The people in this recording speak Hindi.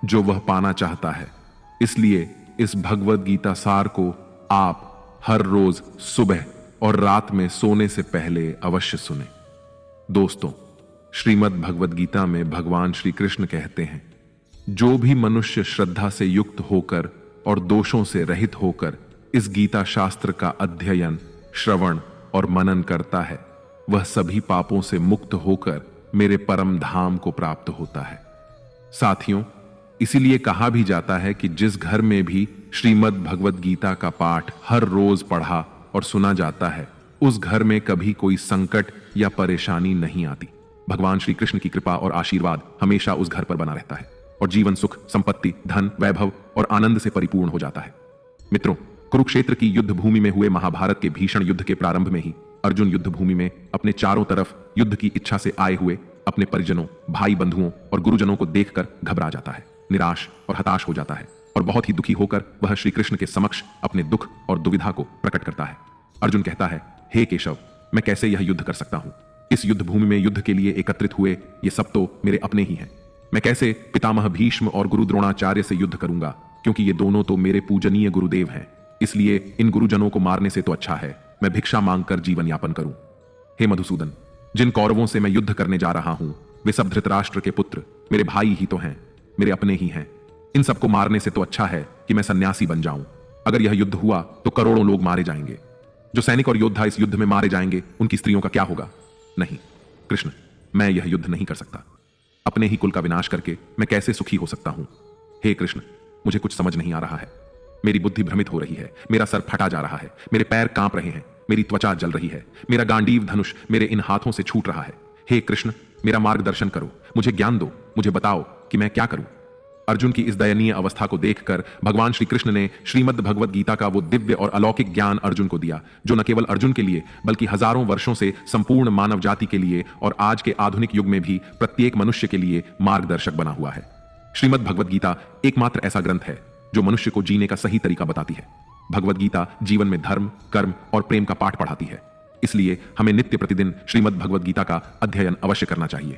जो वह पाना चाहता है। इसलिए इस भगवद गीता सार को आप हर रोज सुबह और रात में सोने से पहले अवश्य सुने। दोस्तों, श्रीमद् भगवद गीता में भगवान श्री कृष्ण कहते हैं, जो भी मनुष्य श्रद्धा से युक्त होकर और दोषों से रहित होकर इस गीता शास्त्र का अध्ययन, श्रवण और मनन करता है, वह सभी पापों से मुक्त होकर मेरे परम धाम को प्राप्त होता है। साथियों, इसीलिए कहा भी जाता है कि जिस घर में भी श्रीमद् भगवद गीता का पाठ हर रोज पढ़ा और सुना जाता है, उस घर में कभी कोई संकट या परेशानी नहीं आती। भगवान श्री कृष्ण की कृपा और आशीर्वाद हमेशा उस घर पर बना रहता है और जीवन सुख, संपत्ति, धन, वैभव और आनंद से परिपूर्ण हो जाता है। मित्रों, कुरुक्षेत्र की युद्ध भूमि में हुए महाभारत के भीषण युद्ध के प्रारंभ में ही अर्जुन युद्ध भूमि में अपने चारों तरफ युद्ध की इच्छा से आए हुए अपने परिजनों, भाई बंधुओं और गुरुजनों को देखकर घबरा जाता है, निराश और हताश हो जाता है और बहुत ही दुखी होकर वह श्री कृष्ण के समक्ष अपने दुख और दुविधा को प्रकट करता है। अर्जुन कहता है, हे केशव, मैं कैसे यह युद्ध कर सकता हूं? इस युद्ध भूमि में युद्ध के लिए एकत्रित हुए ये सब तो मेरे अपने ही हैं। मैं कैसे पितामह भीष्म और गुरु द्रोणाचार्य से युद्ध करूंगा, क्योंकि ये दोनों तो मेरे पूजनीय गुरुदेव हैं। इसलिए इन गुरुजनों को मारने से तो अच्छा है मैं भिक्षा मांगकर जीवन यापन करूं। हे मधुसूदन, जिन कौरवों से मैं युद्ध करने जा रहा हूं, वे सब धृतराष्ट्र के पुत्र मेरे भाई ही तो हैं, मेरे अपने ही हैं। इन सबको मारने से तो अच्छा है कि मैं सन्यासी बन जाऊं। अगर यह युद्ध हुआ तो करोड़ों लोग मारे जाएंगे। जो सैनिक और योद्धा इस युद्ध में मारे जाएंगे, उनकी स्त्रियों का क्या होगा? नहीं कृष्ण, मैं यह युद्ध नहीं कर सकता। अपने ही कुल का विनाश करके मैं कैसे सुखी हो सकता हूं? हे कृष्ण, मुझे कुछ समझ नहीं आ रहा है। मेरी बुद्धि भ्रमित हो रही है, मेरा सर फटा जा रहा है, मेरे पैर कांप रहे हैं, मेरी त्वचा जल रही है, मेरा गांडीव धनुष मेरे इन हाथों से छूट रहा है। हे कृष्ण, मेरा मार्गदर्शन करो, मुझे ज्ञान दो, मुझे बताओ कि मैं क्या करूं। अर्जुन की इस दयनीय अवस्था को देखकर भगवान श्री कृष्ण ने श्रीमद् भगवद गीता का वो दिव्य और अलौकिक ज्ञान अर्जुन को दिया, जो न केवल अर्जुन के लिए बल्कि हजारों वर्षों से संपूर्ण मानव जाति के लिए और आज के आधुनिक युग में भी प्रत्येक मनुष्य के लिए मार्गदर्शक बना हुआ है। श्रीमद् भगवद गीता एकमात्र ऐसा ग्रंथ है जो मनुष्य को जीने का सही तरीका बताती है। भगवद गीता जीवन में धर्म, कर्म और प्रेम का पाठ पढ़ाती है। इसलिए हमें नित्य प्रतिदिन श्रीमद् भगवद गीता का अध्ययन अवश्य करना चाहिए।